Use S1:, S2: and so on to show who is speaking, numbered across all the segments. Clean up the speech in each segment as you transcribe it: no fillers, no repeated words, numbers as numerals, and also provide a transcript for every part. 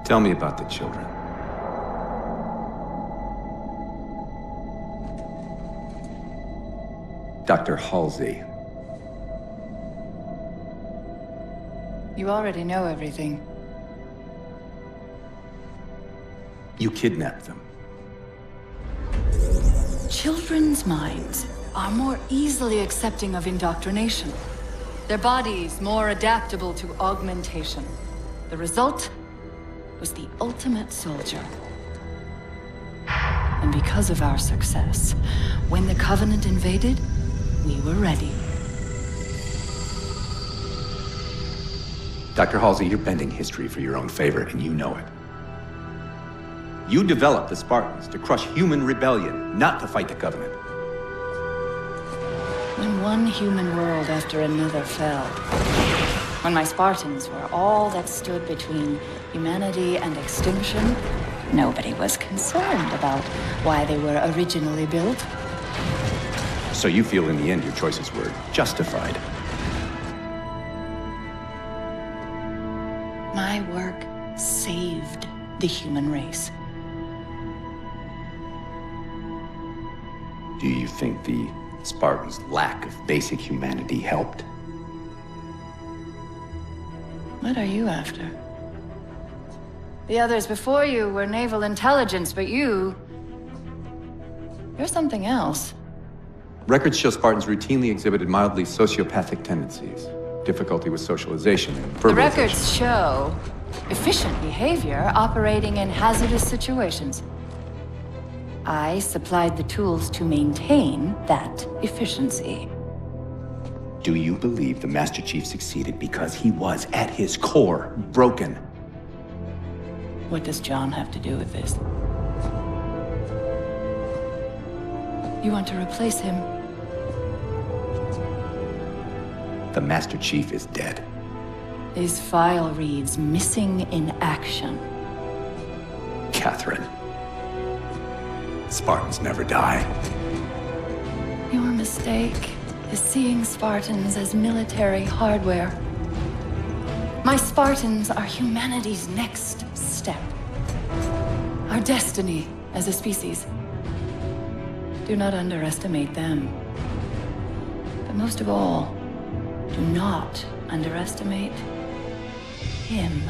S1: Tell me about the children. Dr. Halsey.
S2: You already know everything.
S1: You kidnapped them.
S2: Children's minds are more easily accepting of indoctrination. Their bodies more adaptable to augmentation. The result was the ultimate soldier. And because of our success, when the Covenant invaded, we were ready.
S1: Dr. Halsey, you're bending history for your own favor, and you know it. You developed the Spartans to crush human rebellion, not to fight the Covenant.
S2: When one human world after another fell, when my Spartans were all that stood between humanity and extinction, nobody was concerned about why they were originally built.
S1: So you feel in the end your choices were justified?
S2: My work saved the human race.
S1: Do you think the Spartans' lack of basic humanity helped?
S2: What are you after? The others before you were naval intelligence, but you're something else.
S1: Records show Spartans routinely exhibited mildly sociopathic tendencies, difficulty with socialization and verbalization.
S2: The records show efficient behavior operating in hazardous situations. I supplied the tools to maintain that efficiency.
S1: Do you believe the Master Chief succeeded because he was, at his core, broken?
S2: What does John have to do with this? You want to replace him?
S1: The Master Chief is dead.
S2: His file reads missing in action.
S1: Catherine. Spartans never die.
S2: Your mistake is seeing Spartans as military hardware. My Spartans are humanity's next step. Our destiny as a species. Do not underestimate them. But most of all, do not underestimate him.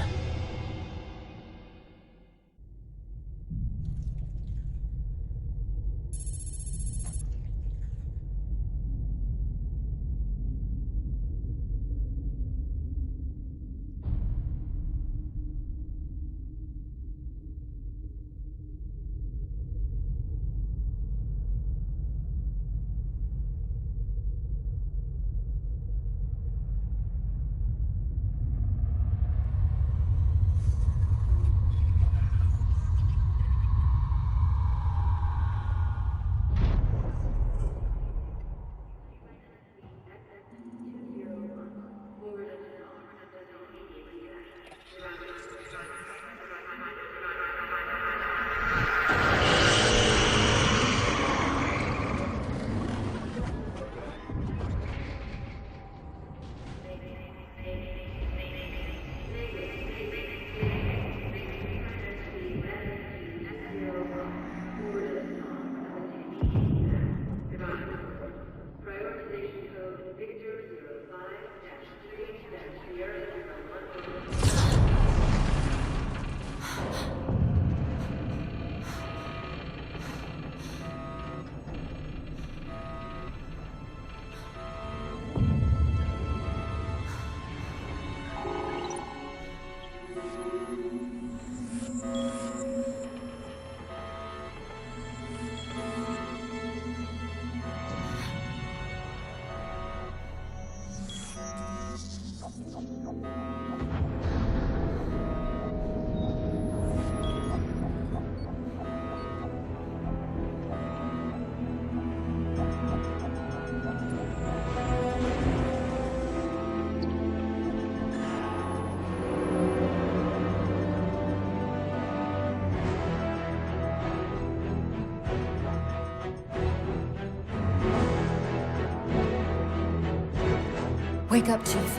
S2: Wake up, Chief.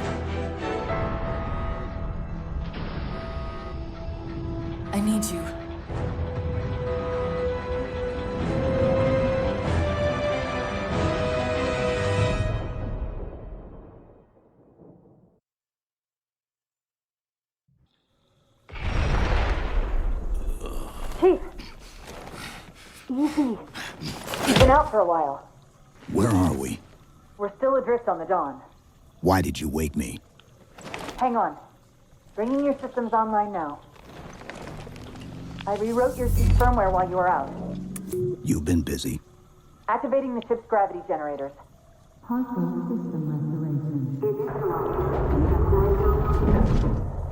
S2: need you.
S3: Chief! Easy. You've been out for a while.
S4: Where are we?
S3: We're still adrift on the Dawn.
S4: Why did you wake me?
S3: Hang on. Bringing your systems online now. I rewrote your ship's firmware while you were out.
S4: You've been busy.
S3: Activating the ship's gravity generators.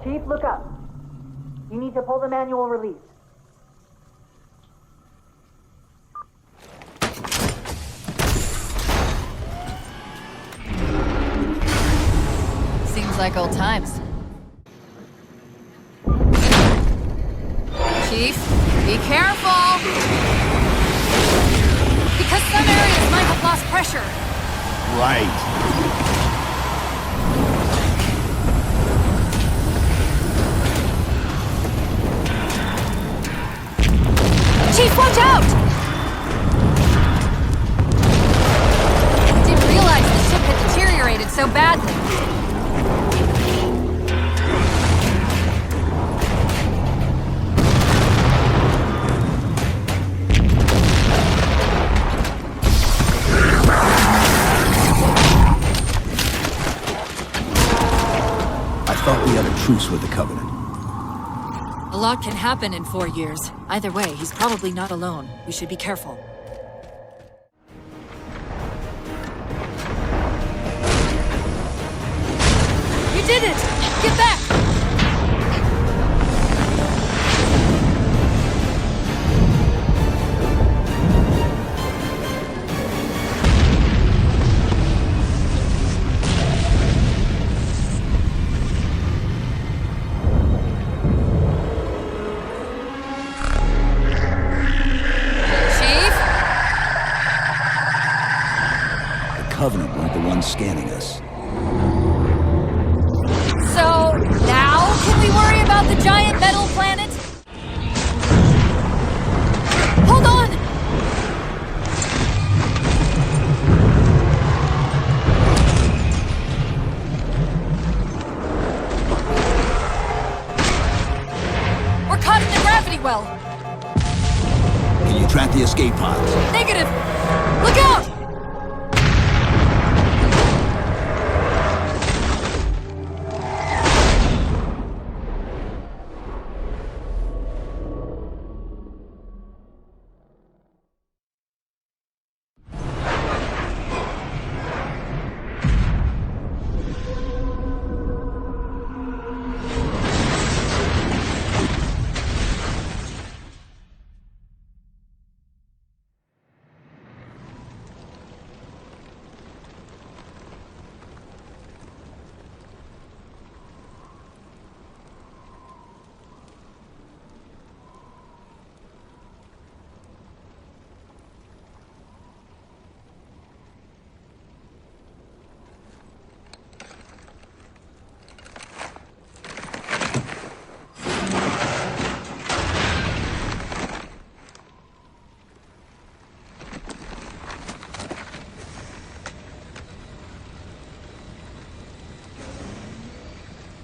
S3: Chief, look up. You need to pull the manual release.
S2: Seems like old times. Chief, be careful! Because some areas might have lost pressure.
S4: Right.
S2: Chief, watch out! I didn't realize the ship had deteriorated so badly.
S4: I thought we had a truce with the Covenant.
S2: A lot can happen in 4 years. Either way, he's probably not alone. We should be careful. You did it! Get back!
S4: Covenant weren't the ones scanning us.
S2: So, now can we worry about the giant metal planet? Hold on! We're caught in the gravity well.
S4: Can you track the escape pods?
S2: Negative! Look out!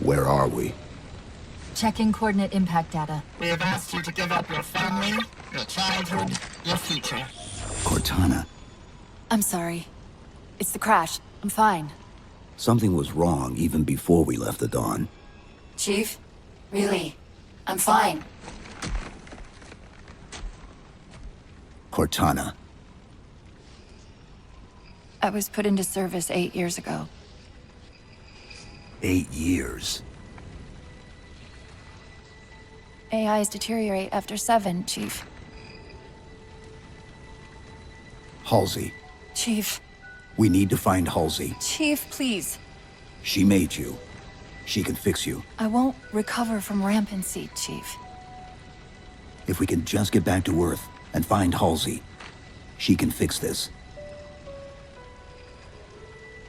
S4: Where are we?
S2: Checking coordinate impact data.
S5: We have asked you to give up your family, your childhood, your future.
S4: Cortana.
S2: I'm sorry. It's the crash. I'm fine.
S4: Something was wrong even before we left the Dawn.
S2: Chief? Really? I'm fine.
S4: Cortana.
S2: I was put into service 8 years ago.
S4: 8 years.
S2: AIs deteriorate after 7, Chief.
S4: Halsey.
S2: Chief.
S4: We need to find Halsey.
S2: Chief, please.
S4: She made you. She can fix you.
S2: I won't recover from rampancy, Chief.
S4: If we can just get back to Earth and find Halsey, she can fix this.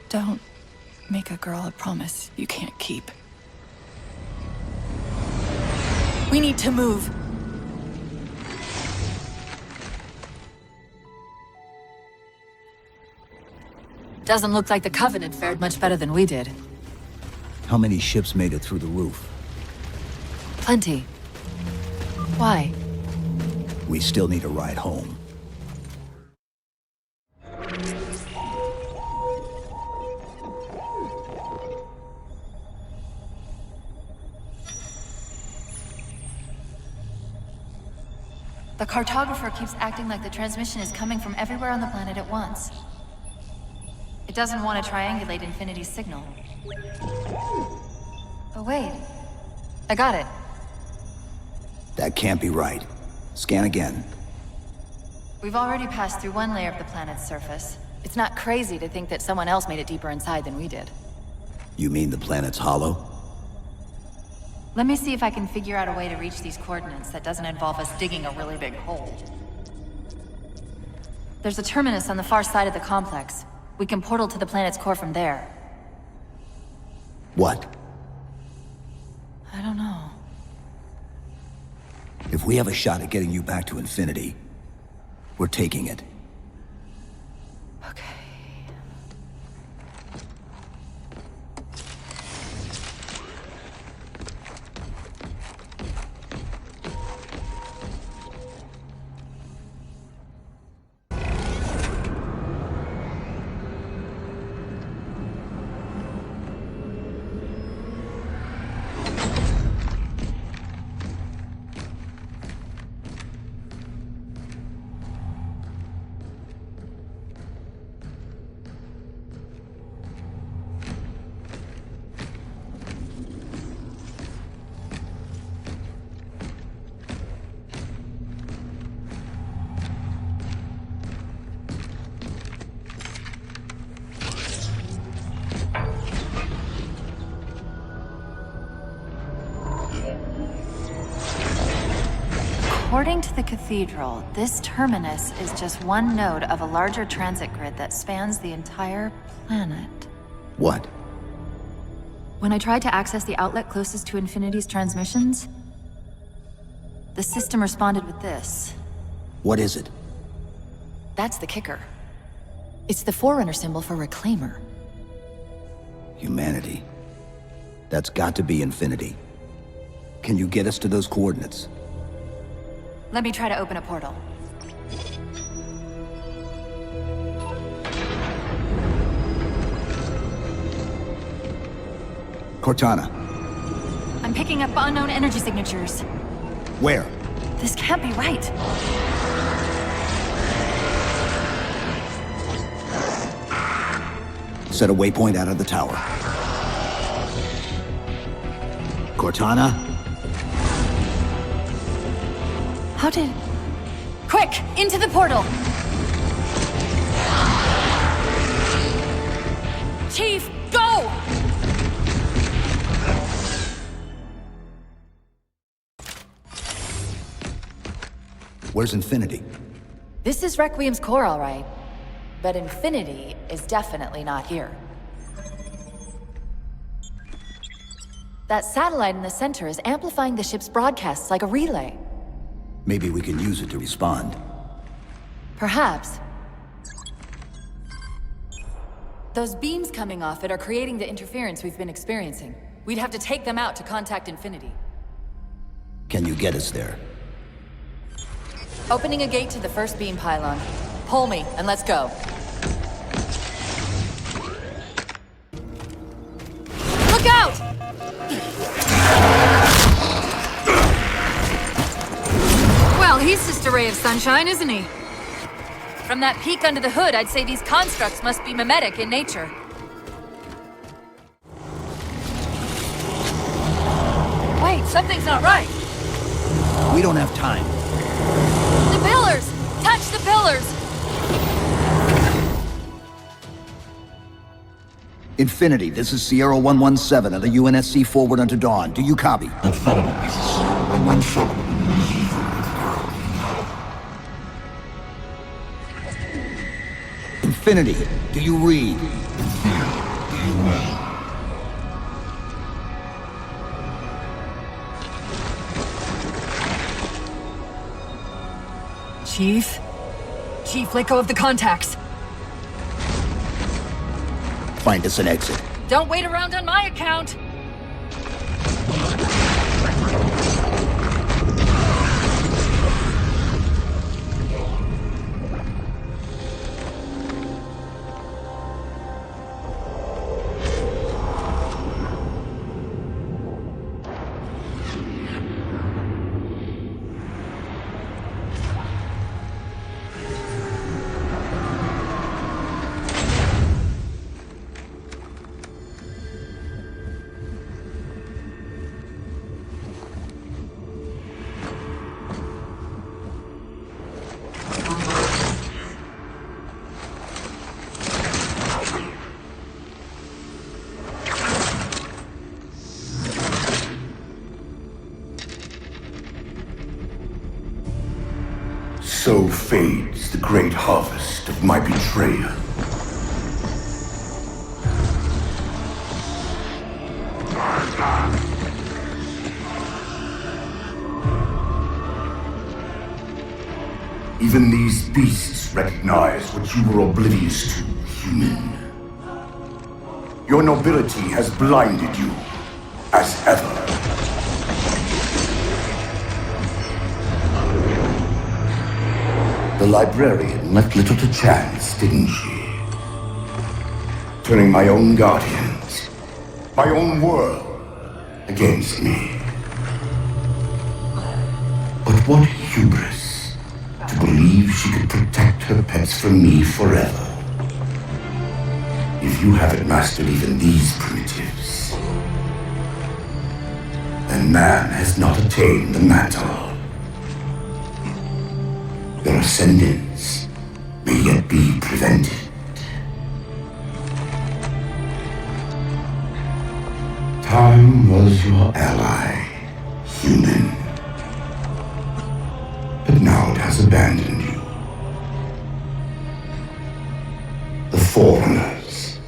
S2: Don't make a girl a promise you can't keep. We need to move. Doesn't look like the Covenant fared much better than we did.
S4: How many ships made it through the roof?
S2: Plenty. Why?
S4: We still need a ride home.
S2: The cartographer keeps acting like the transmission is coming from everywhere on the planet at once. It doesn't want to triangulate Infinity's signal. Oh wait. I got it.
S4: That can't be right. Scan again.
S2: We've already passed through one layer of the planet's surface. It's not crazy to think that someone else made it deeper inside than we did.
S4: You mean the planet's hollow?
S2: Let me see if I can figure out a way to reach these coordinates that doesn't involve us digging a really big hole. There's a terminus on the far side of the complex. We can portal to the planet's core from there.
S4: What?
S2: I don't know.
S4: If we have a shot at getting you back to Infinity, we're taking it.
S2: Okay. According to the Cathedral, this terminus is just one node of a larger transit grid that spans the entire planet.
S4: What?
S2: When I tried to access the outlet closest to Infinity's transmissions, the system responded with this.
S4: What is it?
S2: That's the kicker. It's the Forerunner symbol for Reclaimer.
S4: Humanity. That's got to be Infinity. Can you get us to those coordinates?
S2: Let me try to open a portal.
S4: Cortana.
S2: I'm picking up unknown energy signatures.
S4: Where?
S2: This can't be right.
S4: Set a waypoint out of the tower. Cortana?
S2: How did... Quick! Into the portal! Chief, go!
S4: Where's Infinity?
S2: This is Requiem's core, all right. But Infinity is definitely not here. That satellite in the center is amplifying the ship's broadcasts like a relay.
S4: Maybe we can use it to respond.
S2: Perhaps. Those beams coming off it are creating the interference we've been experiencing. We'd have to take them out to contact Infinity.
S4: Can you get us there?
S2: Opening a gate to the first beam pylon. Pull me, and let's go. Look out! Well, he's just a ray of sunshine, isn't he? From that peek under the hood, I'd say these constructs must be mimetic in nature. Wait, something's not right.
S4: We don't have time.
S2: The pillars! Touch the pillars!
S4: Infinity, this is Sierra 117 of the UNSC forward unto dawn. Do you copy? Infinity, do you read?
S2: Chief? Chief, let go of the contacts.
S4: Find us an exit.
S2: Don't wait around on my account!
S6: So fades the great harvest of my betrayal. Even these beasts recognize what you were oblivious to, human. Your nobility has blinded you, as ever. The Librarian left little to chance, didn't she? Turning my own guardians, my own world, against me. But what hubris to believe she could protect her pets from me forever. If you haven't mastered even these primitives, then man has not attained the mantle. Your ascendance may yet be prevented. Time was your ally, human. But now it has abandoned you. The Forerunners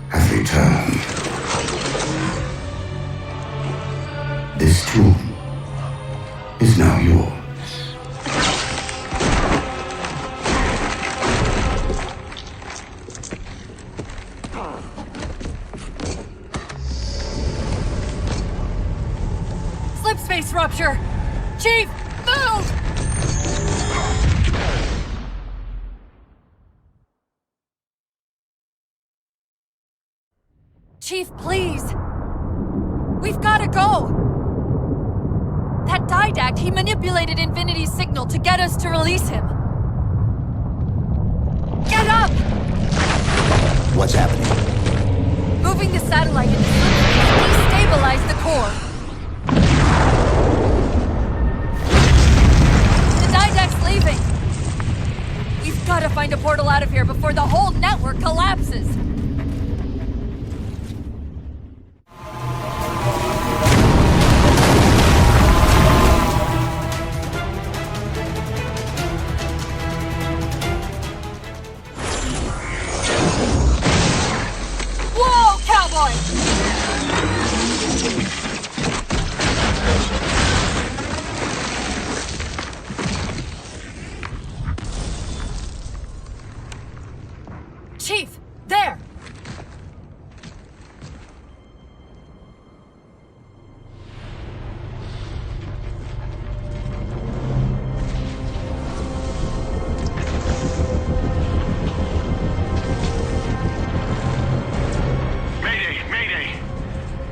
S6: have returned. This tomb is now yours.
S2: Slipspace rupture! Chief, move! Chief, please! We've gotta go! That Didact, he manipulated Infinity's signal to get us to release him. Get up!
S4: What's happening?
S2: Moving the satellite into slipspace destabilized the core. The Didact's leaving! We've gotta find a portal out of here before the whole network collapses! Whoa, cowboy! Chief, there!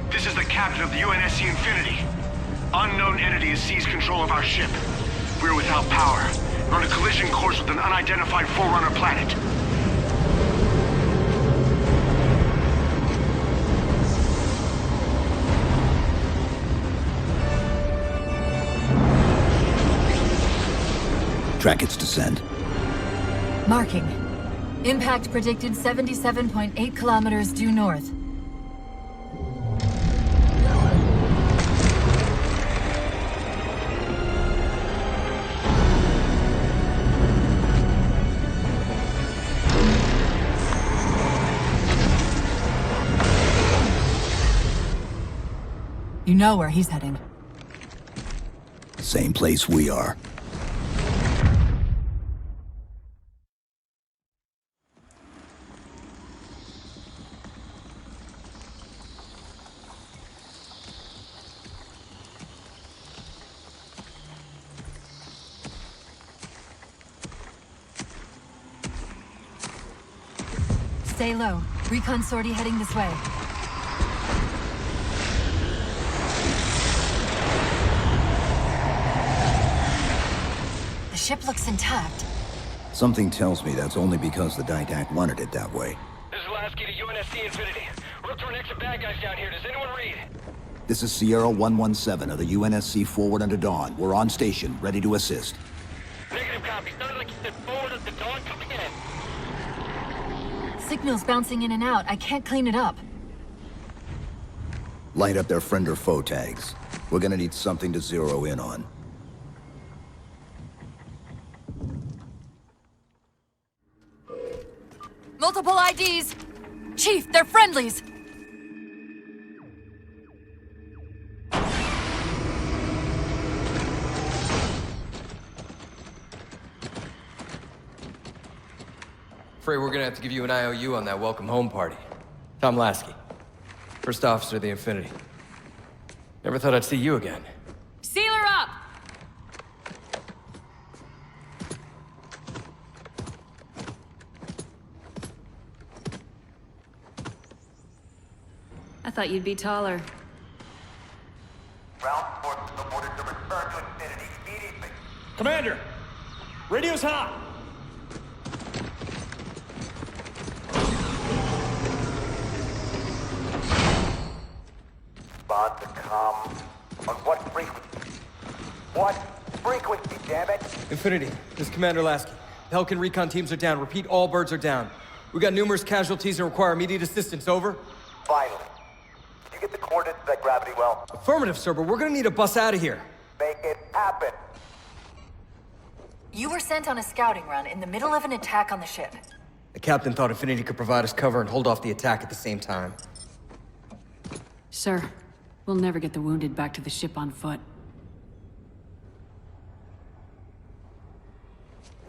S7: This is the captain of the UNSC Infinity. Unknown entity has seized control of our ship. We're without power. We're on a collision course with an unidentified Forerunner planet.
S4: Track its descent.
S2: Marking. Impact predicted 77.8 kilometers due north. You know where he's heading.
S4: Same place we are.
S8: Stay low. Recon sortie heading this way. The ship looks intact.
S4: Something tells me that's only because the Didact wanted it that way.
S9: This is Lasky to UNSC Infinity. We're up to our next bad guys down here. Does anyone read?
S4: This is Sierra 117 of the UNSC Forerunner Dawn. We're on station, ready to assist.
S9: Negative copy. Sounded like you said forward of the dawn coming in.
S8: Signal's bouncing in and out. I can't clean it up.
S4: Light up their friend or foe tags. We're gonna need something to zero in on.
S8: Multiple IDs! Chief, they're friendlies!
S10: Afraid we're gonna have to give you an IOU on that welcome home party. Tom Lasky, first officer of the Infinity. Never thought I'd see you again.
S8: Seal her up!
S2: I thought you'd be taller.
S11: Ground forces are ordered to return to Infinity immediately.
S7: Commander! Radio's hot!
S11: Respond to comm. On what frequency? What frequency, damn it?
S10: Infinity, this is Commander Lasky. The Helkin recon teams are down. Repeat, all birds are down. We got numerous casualties and require immediate assistance, over.
S11: Finally. Did you get the coordinates of that gravity well?
S10: Affirmative, sir, but we're gonna need a bus out of here.
S11: Make it happen.
S8: You were sent on a scouting run in the middle of an attack on the ship.
S10: The captain thought Infinity could provide us cover and hold off the attack at the same time.
S12: Sir, we'll never get the wounded back to the ship on foot.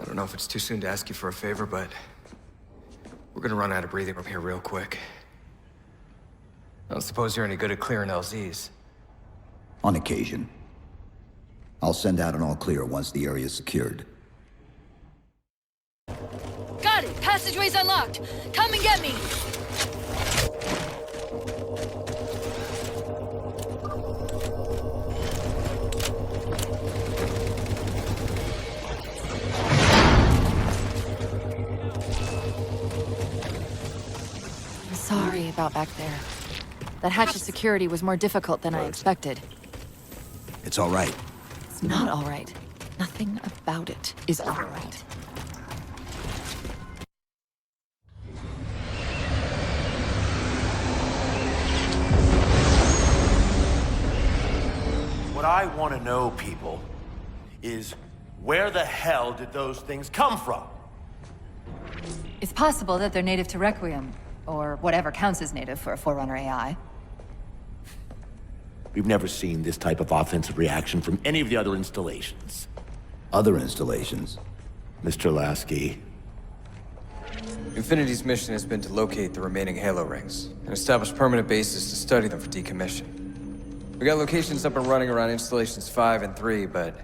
S10: I don't know if it's too soon to ask you for a favor, but we're gonna run out of breathing room here real quick. I don't suppose you're any good at clearing LZs.
S4: On occasion. I'll send out an all-clear once the area's secured.
S8: Got it! Passageway's unlocked! Come and get me!
S13: I'm sorry about back there. That hatch of security was more difficult than I expected.
S4: It's all right.
S13: It's not all right. Nothing about it is all right.
S14: What I want to know, people, is where the hell did those things come from?
S8: It's possible that they're native to Requiem, or whatever counts as native for a Forerunner AI.
S14: We've never seen this type of offensive reaction from any of the other installations.
S4: Other installations?
S14: Mr. Lasky.
S10: Infinity's mission has been to locate the remaining Halo rings and establish permanent bases to study them for decommission. We got locations up and running around installations 5 and 3, but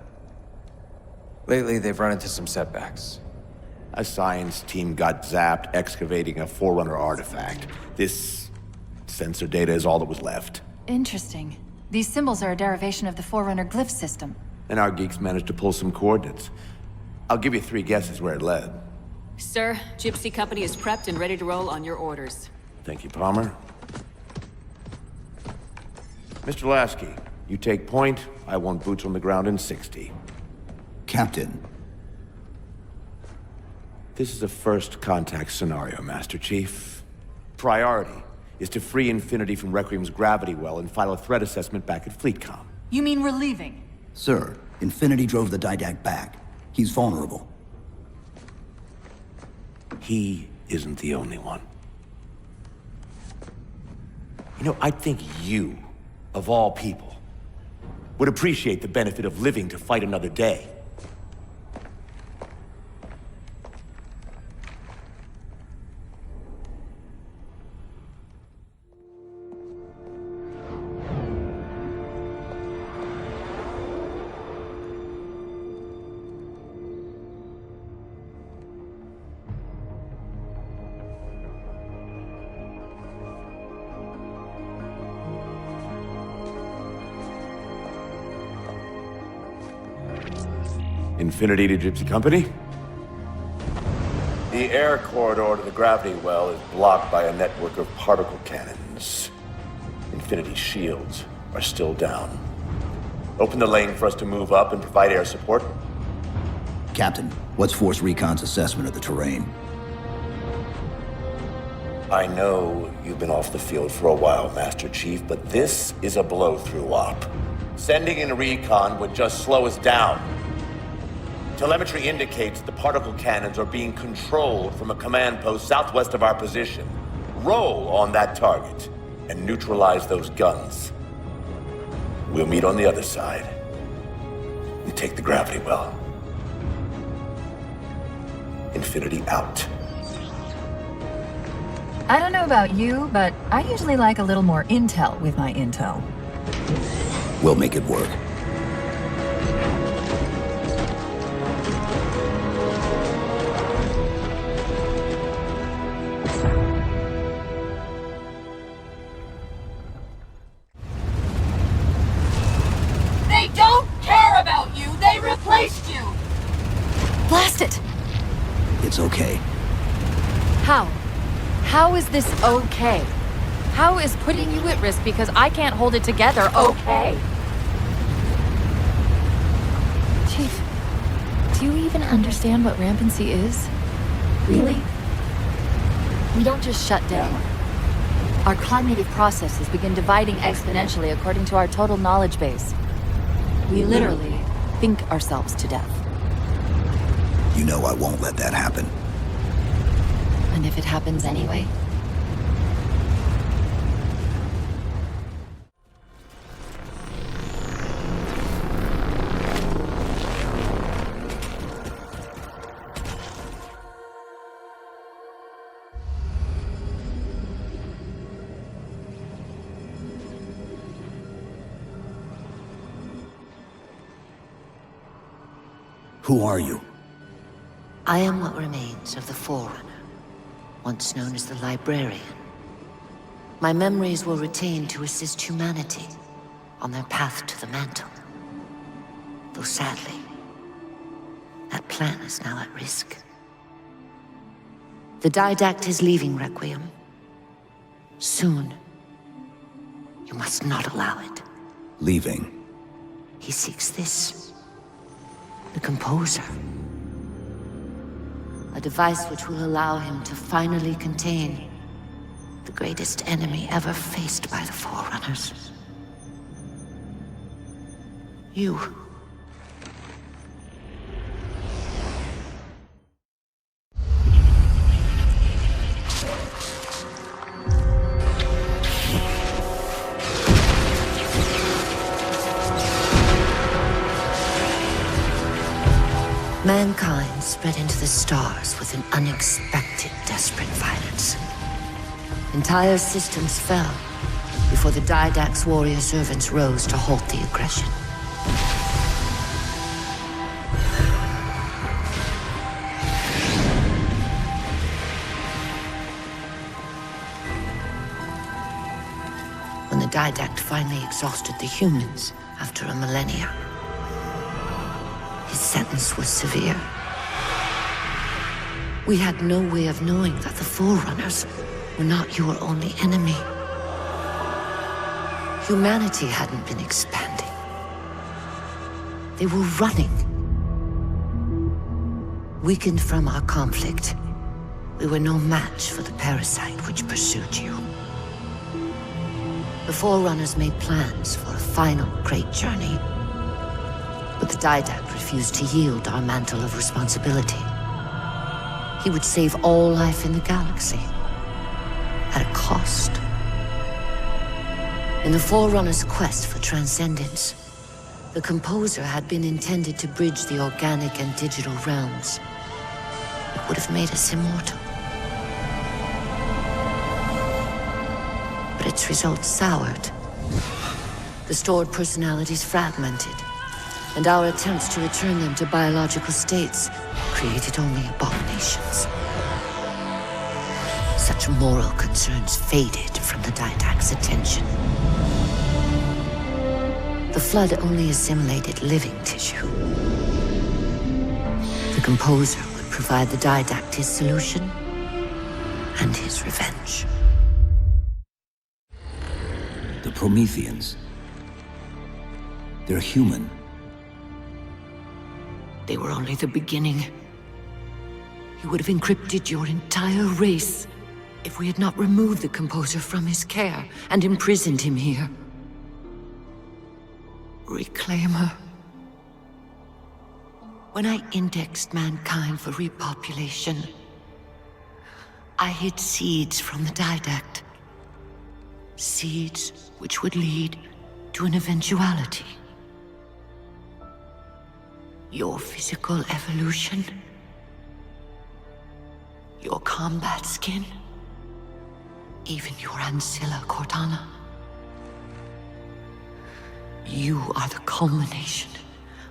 S10: lately they've run into some setbacks.
S14: A science team got zapped excavating a Forerunner artifact. This sensor data is all that was left.
S8: Interesting. These symbols are a derivation of the Forerunner glyph system.
S14: And our geeks managed to pull some coordinates. I'll give you 3 guesses where it led.
S12: Sir, Gypsy Company is prepped and ready to roll on your orders.
S14: Thank you, Palmer. Mr. Lasky, you take point. I want boots on the ground in 60.
S4: Captain.
S14: This is a first contact scenario, Master Chief. Priority is to free Infinity from Requiem's gravity well and file a threat assessment back at FleetCom.
S8: You mean we're leaving?
S4: Sir, Infinity drove the Didact back. He's vulnerable.
S14: He isn't the only one. You know, I think you, of all people, would appreciate the benefit of living to fight another day. Infinity to Gypsy Company?
S6: The air corridor to the gravity well is blocked by a network of particle cannons. Infinity's shields are still down. Open the lane for us to move up and provide air support.
S4: Captain, what's Force Recon's assessment of the terrain?
S6: I know you've been off the field for a while, Master Chief, but this is a blow-through op. Sending in recon would just slow us down. Telemetry indicates the particle cannons are being controlled from a command post southwest of our position. Roll on that target and neutralize those guns. We'll meet on the other side. We take the gravity well. Infinity out.
S13: I don't know about you, but I usually like a little more intel with my intel.
S4: We'll make it work.
S5: They don't care about you! They replaced you!
S13: Blast it!
S4: It's okay.
S13: How? How is this okay? How is putting you at risk because I can't hold it together okay? Chief, do you even understand what rampancy is? Really? We don't just shut down. Our cognitive processes begin dividing exponentially according to our total knowledge base. We literally think ourselves to death.
S4: You know I won't let that happen.
S13: And if it happens anyway?
S4: Who are you?
S15: I am what remains of the Forerunner, once known as the Librarian. My memories were retained to assist humanity on their path to the mantle. Though sadly, that plan is now at risk. The Didact is leaving Requiem. Soon. You must not allow it.
S4: Leaving?
S15: He seeks this. The Composer. A device which will allow him to finally contain the greatest enemy ever faced by the Forerunners. You. Mankind spread into the stars with an unexpected, desperate violence. Entire systems fell before the Didact's warrior servants rose to halt the aggression. When the Didact finally exhausted the humans after a millennia, his sentence was severe. We had no way of knowing that the Forerunners were not your only enemy. Humanity hadn't been expanding. They were running. Weakened from our conflict, we were no match for the parasite which pursued you. The Forerunners made plans for a final great journey. But the Didact refused to yield our mantle of responsibility. He would save all life in the galaxy, at a cost. In the Forerunner's quest for transcendence, the Composer had been intended to bridge the organic and digital realms. It would have made us immortal. But its results soured. The stored personalities fragmented, and our attempts to return them to biological states created only abominations. Such moral concerns faded from the Didact's attention. The Flood only assimilated living tissue. composer would provide the Didact his solution and his revenge.
S4: The Prometheans. They're human.
S15: They were only the beginning. He would have encrypted your entire race if we had not removed the composer from his care and imprisoned him here. Reclaimer. When I indexed mankind for repopulation, I hid seeds from the Didact. Seeds which would lead to an eventuality. Your physical evolution, your combat skin, even your ancilla Cortana. You are the culmination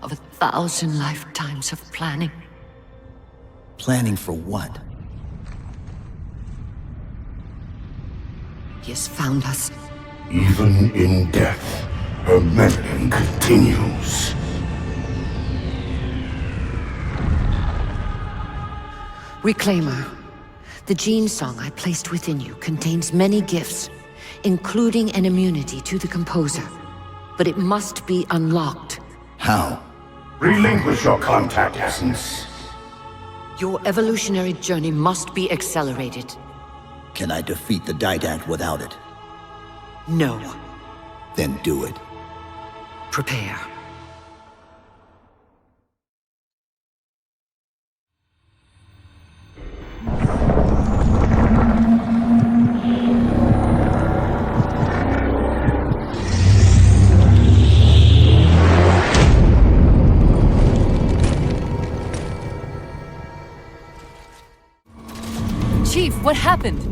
S15: of 1,000 lifetimes of planning.
S4: Planning for what?
S15: He has found us.
S16: Even in death, her meddling continues.
S15: Reclaimer. The gene song I placed within you contains many gifts, including an immunity to the composer. But it must be unlocked.
S4: How?
S16: Relinquish your contact essence.
S15: Your evolutionary journey must be accelerated.
S4: Can I defeat the Didact without it?
S15: No.
S4: Then do it.
S15: Prepare.
S8: Chief, what happened?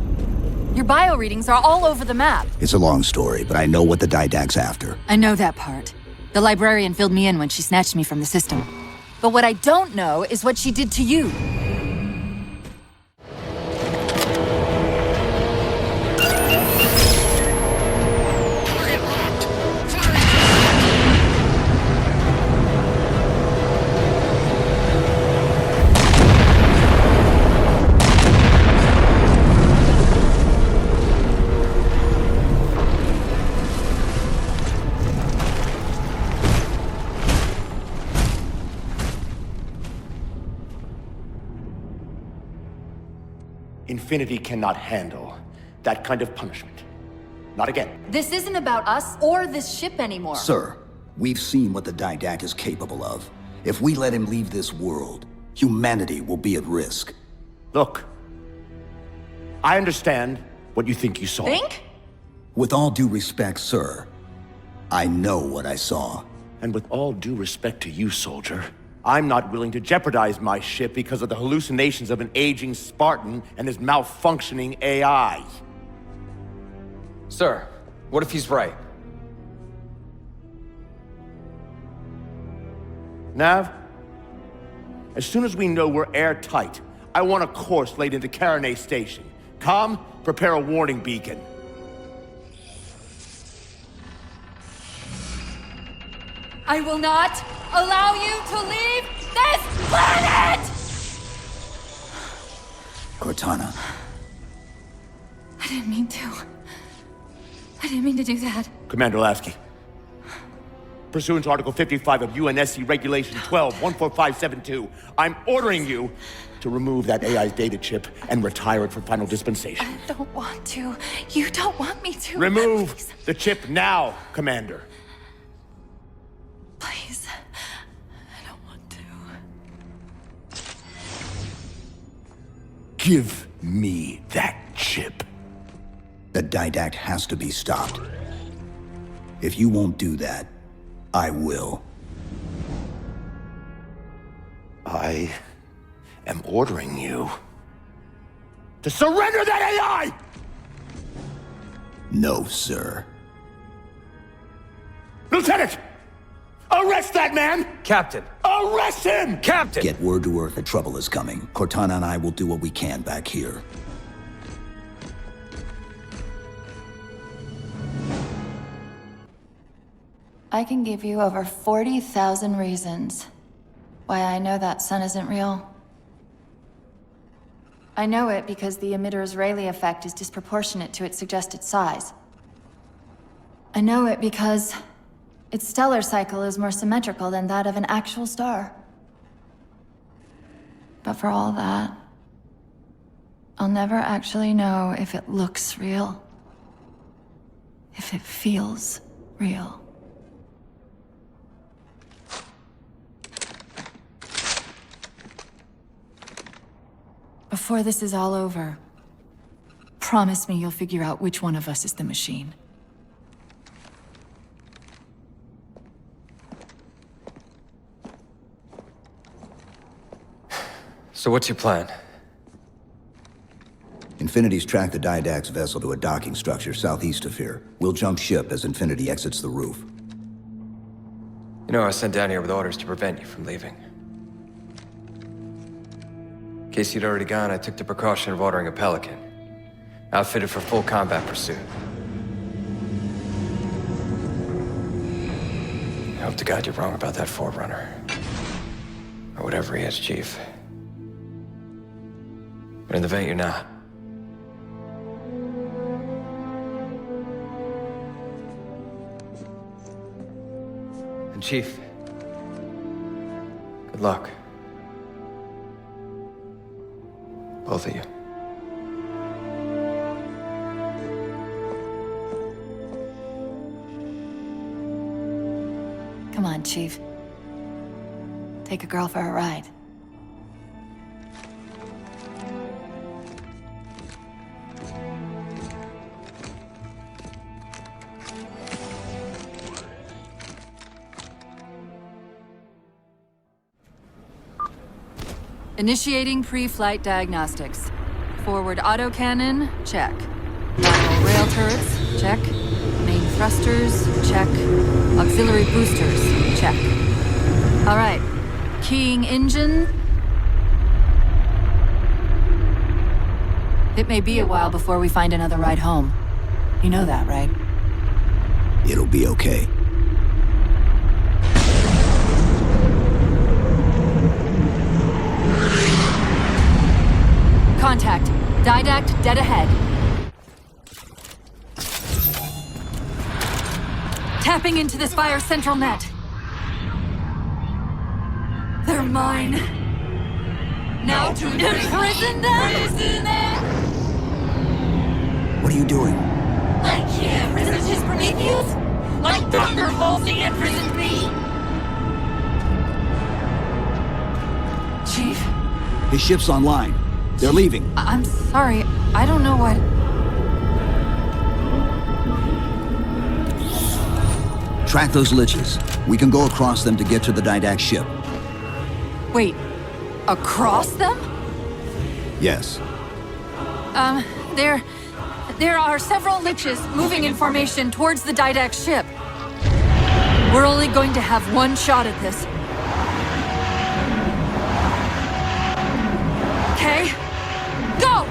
S8: Your bio readings are all over the map.
S4: It's a long story, but I know what the Didact's after.
S8: I know that part. The Librarian filled me in when she snatched me from the system. But what I don't know is what she did to you.
S6: Infinity cannot handle that kind of punishment. Not again.
S8: This isn't about us or this ship anymore.
S4: Sir, we've seen what the Didact is capable of. If we let him leave this world, humanity will be at risk.
S6: Look, I understand what you think you saw.
S8: Think?
S4: With all due respect, sir, I know what I saw.
S6: And with all due respect to you, soldier, I'm not willing to jeopardize my ship because of the hallucinations of an aging Spartan and his malfunctioning AI.
S10: Sir, what if he's right?
S6: Nav, as soon as we know we're airtight, I want a course laid into Caranay Station. Com, prepare a warning beacon.
S8: I will not allow you to leave this planet!
S4: Cortana.
S8: I didn't mean to. I didn't mean to do that.
S6: Commander Lasky. Pursuant to Article 55 of UNSC Regulation 12-14572, I'm ordering you to remove that AI's data chip and retire it for final dispensation.
S8: I don't want to. You don't want me to.
S6: Remove
S8: Please.
S6: the chip now, Commander.
S8: Please. I don't want to.
S6: Give me that chip.
S4: The Didact has to be stopped. If you won't do that, I will.
S6: I am ordering you to surrender that AI!
S4: No, sir.
S6: Lieutenant! Arrest that man!
S10: Captain!
S6: Arrest him!
S10: Captain!
S4: Get word to Earth that trouble is coming. Cortana and I will do what we can back here.
S2: I can give you over 40,000 reasons why I know that sun isn't real. I know it because the emitter's Rayleigh effect is disproportionate to its suggested size. I know it because its stellar cycle is more symmetrical than that of an actual star. But for all that, I'll never actually know if it looks real. If it feels real. Before this is all over, promise me you'll figure out which one of us is the machine.
S10: So what's your plan?
S4: Infinity's tracked the Didact's vessel to a docking structure southeast of here. We'll jump ship as Infinity exits the roof.
S10: You know, I was sent down here with orders to prevent you from leaving. In case you'd already gone, I took the precaution of ordering a Pelican. Outfitted for full combat pursuit. I hope to God you're wrong about that Forerunner. Or whatever he is, Chief. But in the event you're not. And Chief, good luck. Both of you.
S2: Come on, Chief. Take a girl for a ride.
S8: Initiating pre-flight diagnostics. Forward autocannon, check. Lateral rail turrets, check. Main thrusters, check. Auxiliary boosters, check. All right. Keying engine. It may be a while before we find another ride home. You know that, right?
S4: It'll be okay.
S8: Contact. Didact dead ahead. Tapping into this fire's central net. They're mine. Now to imprison them!
S4: What are you doing?
S5: I can't resist his Prometheus! Like thunderbolts he imprisoned me!
S8: Chief?
S4: His ship's online. They're leaving.
S8: I'm sorry. I don't know what...
S4: Track those liches. We can go across them to get to the Didact ship.
S8: Wait. Across them?
S4: Yes.
S8: There are several liches moving in formation towards the Didact ship. We're only going to have one shot at this. Okay? Go!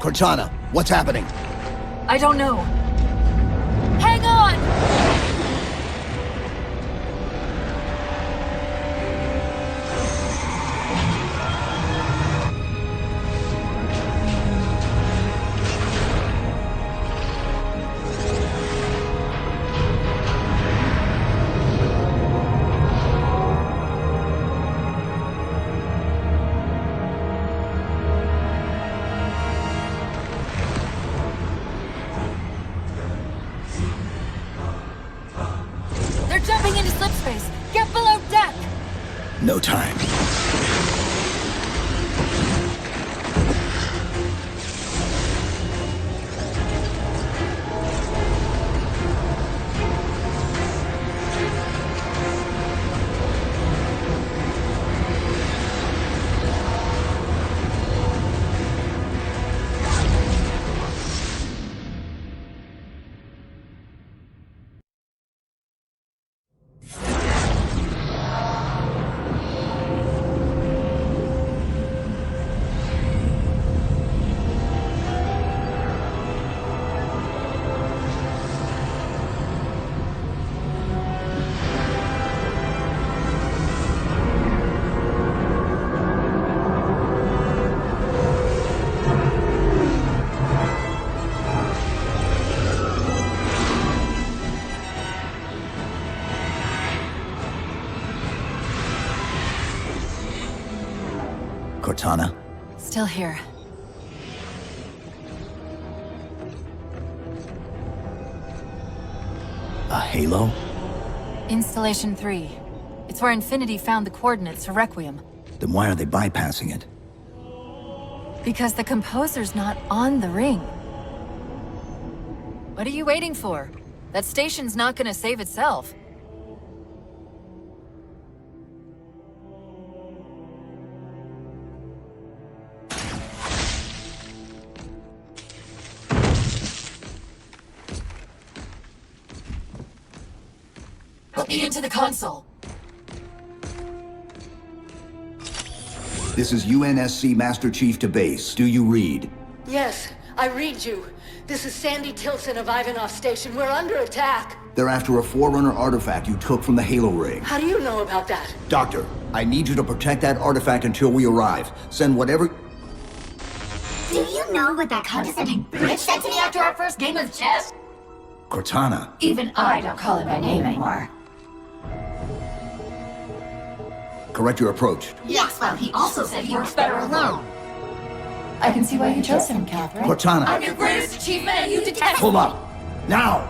S4: Cortana, what's happening?
S8: I don't know. Hang on!
S4: Cortana?
S8: Still here.
S4: A halo?
S8: Installation 3. It's where Infinity found the coordinates to Requiem.
S4: Then why are they bypassing it?
S8: Because the composer's not on the ring. What are you waiting for? That station's not gonna save itself. Put me into the console.
S4: This is UNSC Master Chief to base. Do you read?
S3: Yes, I read you. This is Sandy Tilson of Ivanoff Station. We're under attack.
S4: They're after a Forerunner artifact you took from the Halo ring.
S3: How do you know about that?
S4: Doctor, I need you to protect that artifact until we arrive. Send whatever...
S5: Do you know what that condescending bitch said to me after our first game of chess?
S4: Cortana.
S2: Even I don't call him by name anymore.
S4: Correct your approach.
S5: Yes, well, he also said he works better alone.
S2: I can see why you chose him, Catherine.
S4: Cortana.
S5: I'm your greatest achievement and you detest
S4: Pull up. Now!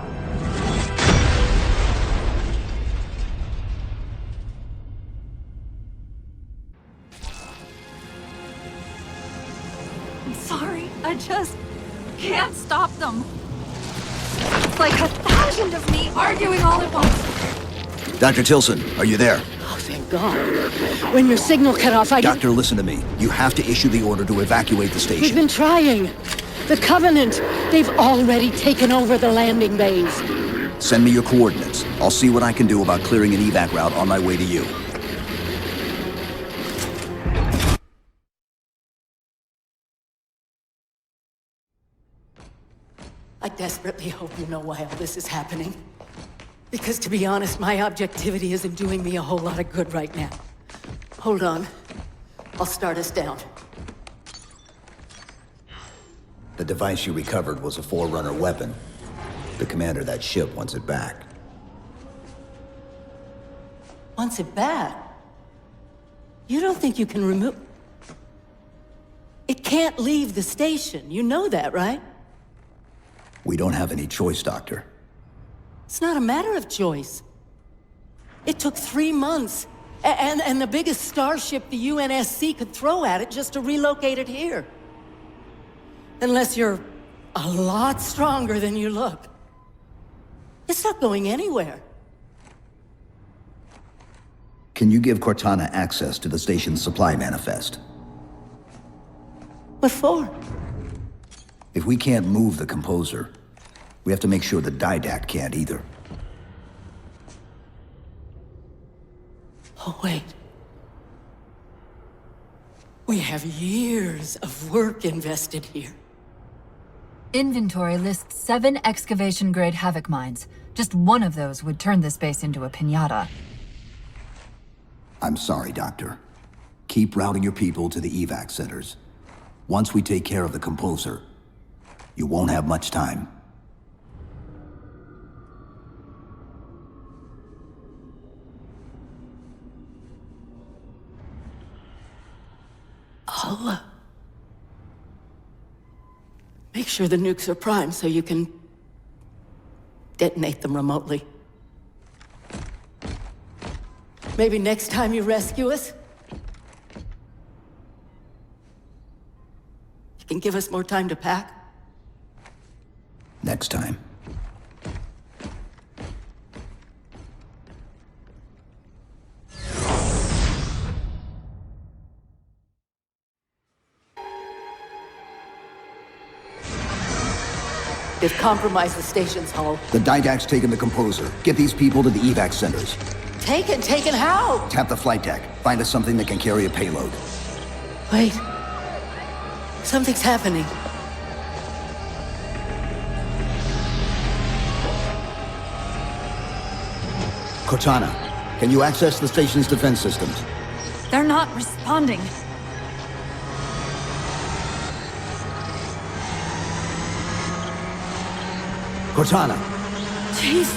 S8: I'm sorry, I just can't stop them. It's like 1,000 of me arguing all at once.
S4: Dr. Tilson, are you there?
S3: Oh, thank God. When your signal cut off,
S4: Doctor, listen to me. You have to issue the order to evacuate the station.
S3: We've been trying. The Covenant, they've already taken over the landing bays.
S4: Send me your coordinates. I'll see what I can do about clearing an evac route on my way to you.
S3: I desperately hope you know why all this is happening. Because to be honest, my objectivity isn't doing me a whole lot of good right now. Hold on. I'll start us down.
S4: The device you recovered was a Forerunner weapon. The commander of that ship wants it back.
S3: Wants it back? You don't think you can remove... It can't leave the station. You know that, right?
S4: We don't have any choice, Doctor.
S3: It's not a matter of choice. It took 3 months, and the biggest starship the UNSC could throw at it just to relocate it here. Unless you're a lot stronger than you look. It's not going anywhere.
S4: Can you give Cortana access to the station's supply manifest?
S3: What for?
S4: If we can't move the composer, we have to make sure the Didact can't either.
S3: Oh, wait. We have years of work invested here.
S8: Inventory lists 7 excavation-grade Havoc mines. Just one of those would turn this base into a piñata.
S4: I'm sorry, Doctor. Keep routing your people to the evac centers. Once we take care of the composer, you won't have much time.
S3: I'll, make sure the nukes are primed so you can detonate them remotely. Maybe next time you rescue us, you can give us more time to pack.
S4: Next time.
S3: They've compromised the station's hull.
S4: The Didact's taken the composer. Get these people to the evac centers.
S3: Taken how?
S4: Tap the flight deck. Find us something that can carry a payload.
S3: Wait. Something's happening.
S4: Cortana, can you access the station's defense systems?
S8: They're not responding.
S4: Cortana!
S8: Jeez.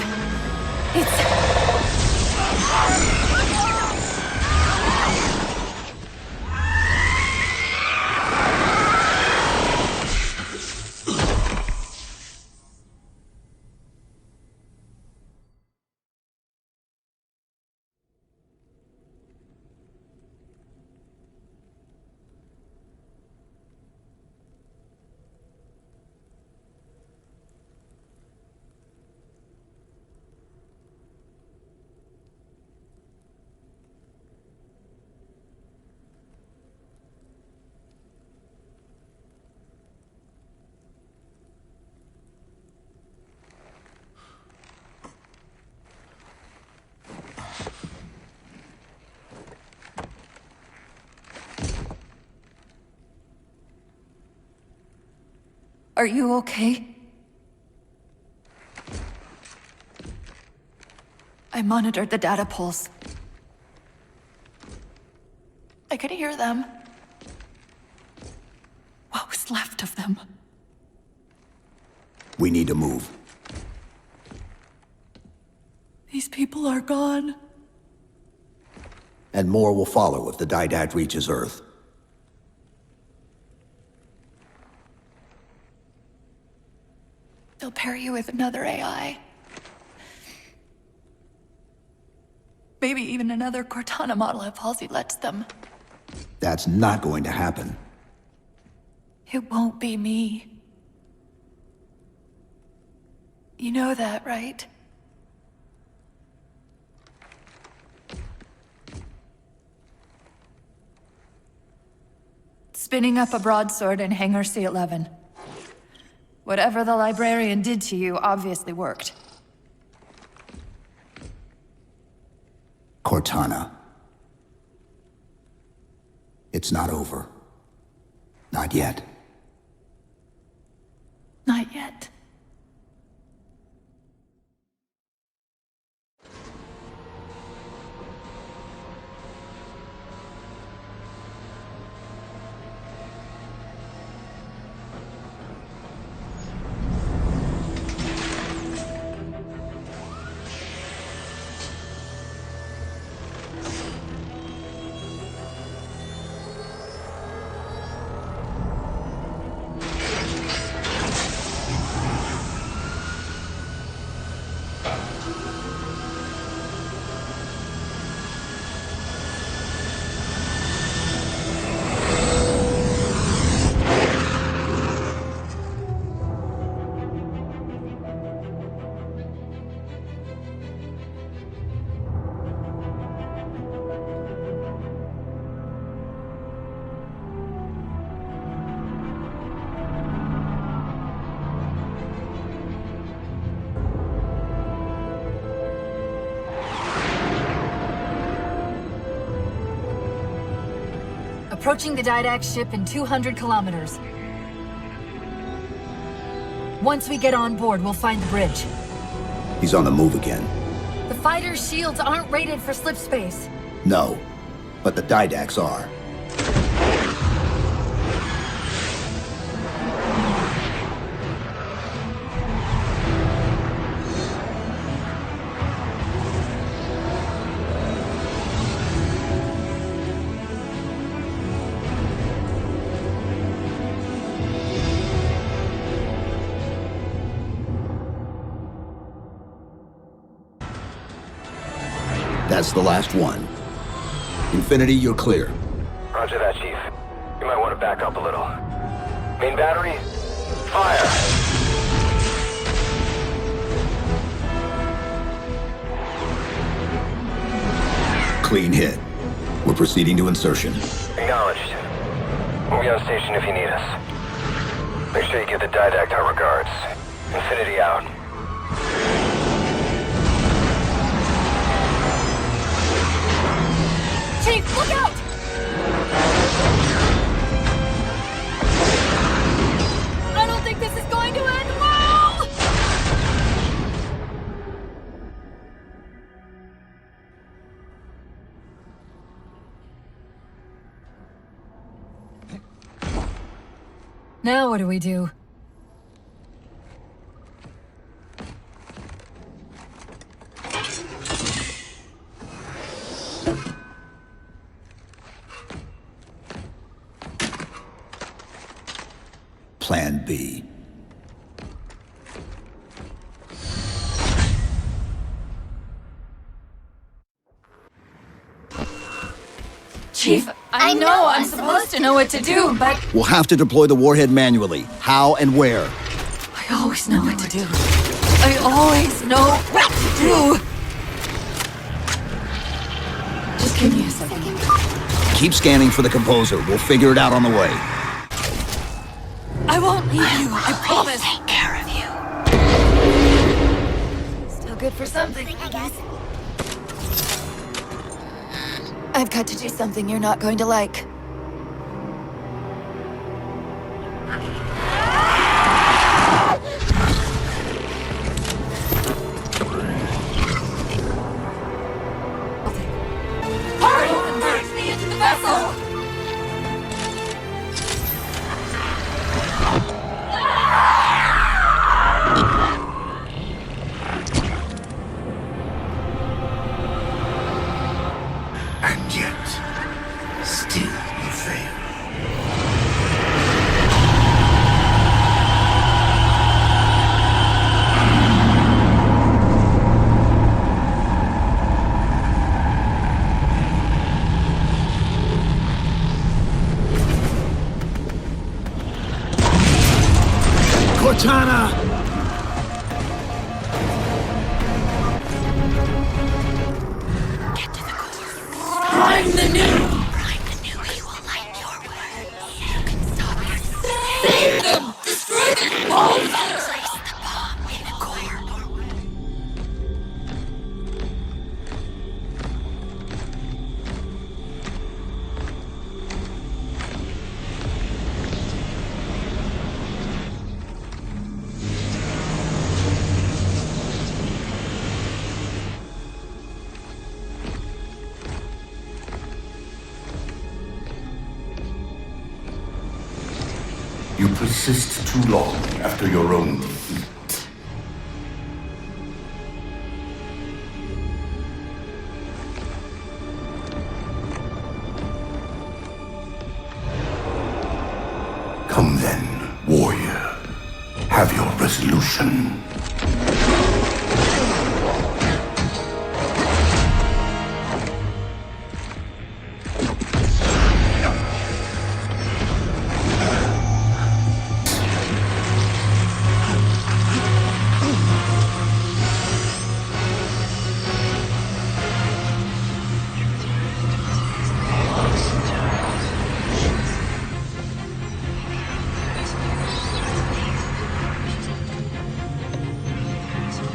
S8: Are you okay? I monitored the data pulse. I could hear them. What was left of them?
S4: We need to move.
S8: These people are gone.
S4: And more will follow if the Didact reaches Earth.
S8: They'll pair you with another AI. Maybe even another Cortana model if Halsey lets them.
S4: That's not going to happen.
S8: It won't be me. You know that, right? Spinning up a broadsword in Hangar C-11. Whatever the Librarian did to you obviously worked.
S4: Cortana. It's not over. Not yet.
S8: Not yet.
S13: Approaching the Didact ship in 200 kilometers. Once we get on board, we'll find the bridge.
S4: He's on the move again.
S13: The fighter's shields aren't rated for slip space.
S4: No, but the Didacts are. That's the last one. Infinity, you're clear.
S9: Roger that, Chief. You might want to back up a little. Main battery, fire!
S4: Clean hit. We're proceeding to insertion.
S9: Acknowledged. We'll be on station if you need us. Make sure you give the Didact our regards. Infinity out.
S8: Chief, look out! I don't think this is going to end well!
S13: Now what do we do?
S4: Plan B.
S8: Chief, I know I'm supposed to know what to do, but
S4: We'll have to deploy the warhead manually. How and where?
S8: I always know what to do. I always know what to do! Just give me a second.
S4: Keep scanning for the composer. We'll figure it out on the way.
S8: I won't leave you, I promise.
S15: Take care of you.
S8: Still good for something, I guess. I've got to do something you're not going to like.
S16: Cortana!
S5: Prime the new! Prime the new, he will light your way. You can stop it. Save them! Destroy the composer! Place the bomb in the core.
S16: You persist too long after your own defeat. Come then, warrior. Have your resolution.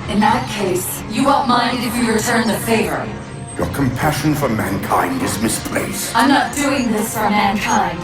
S8: In that case, you won't mind if we return the favor.
S16: Your compassion for mankind is misplaced.
S8: I'm not doing this for mankind.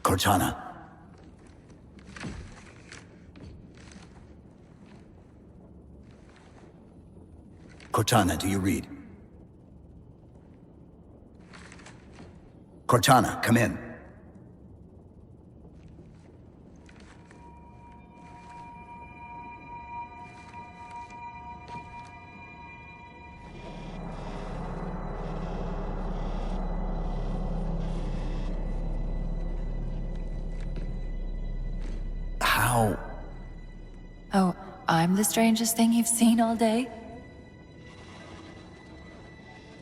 S4: Cortana. Cortana, do you read? Cortana, come in. How?
S13: Oh, I'm the strangest thing you've seen all day?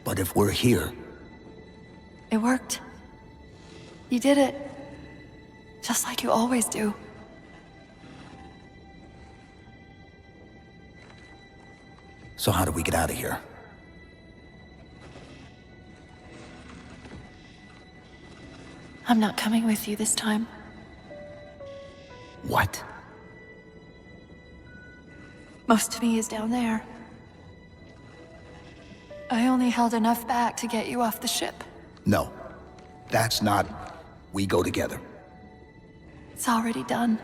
S4: But if we're here...
S13: It worked. You did it. Just like you always do.
S4: So how do we get out of here?
S13: I'm not coming with you this time.
S4: What?
S13: Most of me is down there. I only held enough back to get you off the ship.
S4: No. That's not... We go together.
S13: It's already done.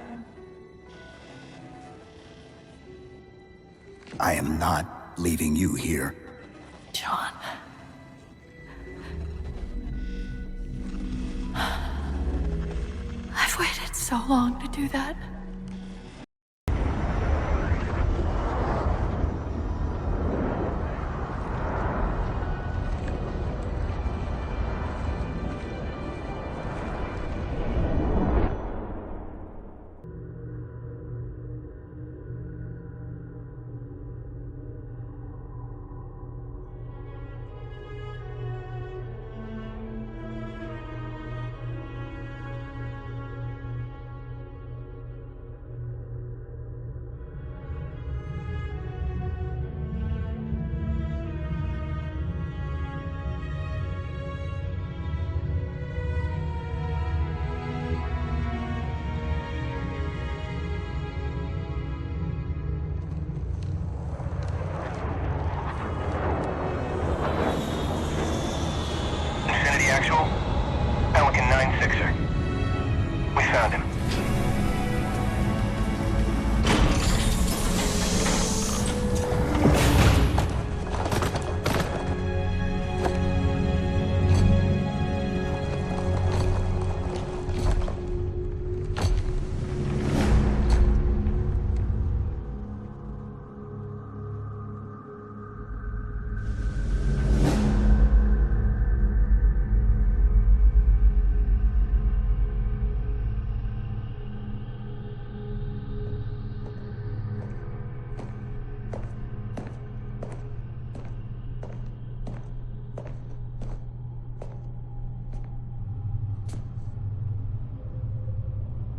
S4: I am not leaving you here.
S13: John. I've waited so long to do that.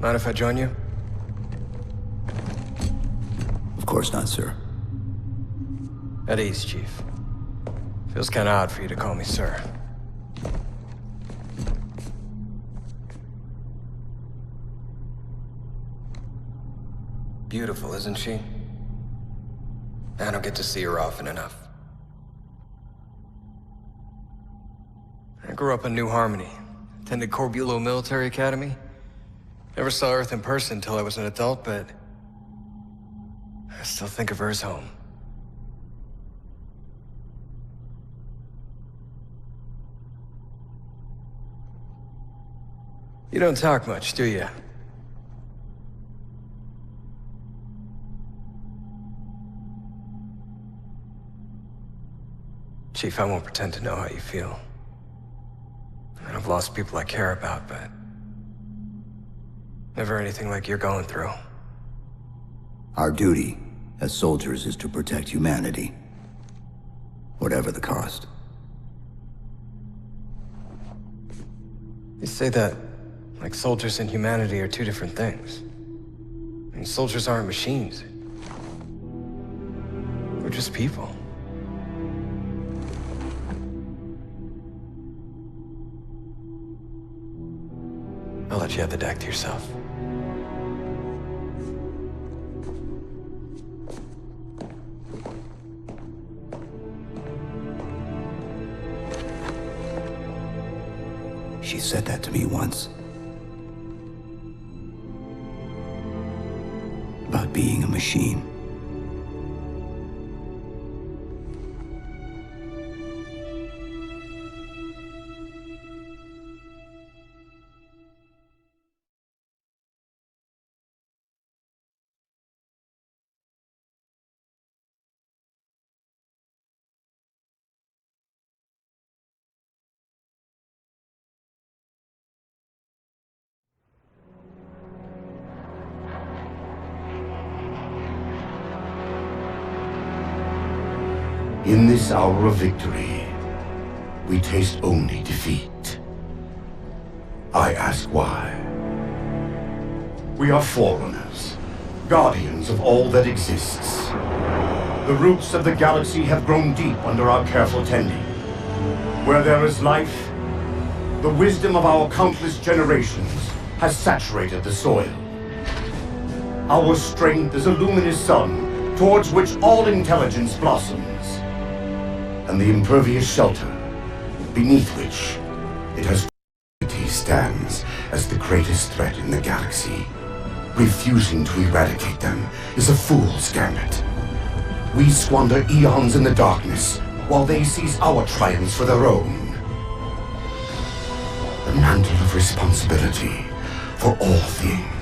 S10: Mind if I join you?
S4: Of course not, sir.
S10: At ease, Chief. Feels kinda odd for you to call me sir. Beautiful, isn't she? I don't get to see her often enough. I grew up in New Harmony, attended Corbulo Military Academy. Never saw Earth in person until I was an adult, but I still think of her as home. You don't talk much, do you? Chief, I won't pretend to know how you feel. I've lost people I care about, but never anything like you're going through.
S4: Our duty as soldiers is to protect humanity, whatever the cost.
S10: You say that like soldiers and humanity are two different things. I mean, soldiers aren't machines. We're just people. I'll let you have the deck to yourself.
S4: She said that to me once. About being a machine.
S16: In this hour of victory, we taste only defeat. I ask why. We are Forerunners, guardians of all that exists. The roots of the galaxy have grown deep under our careful tending. Where there is life, the wisdom of our countless generations has saturated the soil. Our strength is a luminous sun towards which all intelligence blossoms. And the impervious shelter, beneath which it has stands as the greatest threat in the galaxy. Refusing to eradicate them is a fool's gambit. We squander eons in the darkness, while they seize our triumphs for their own. The mantle of responsibility for all things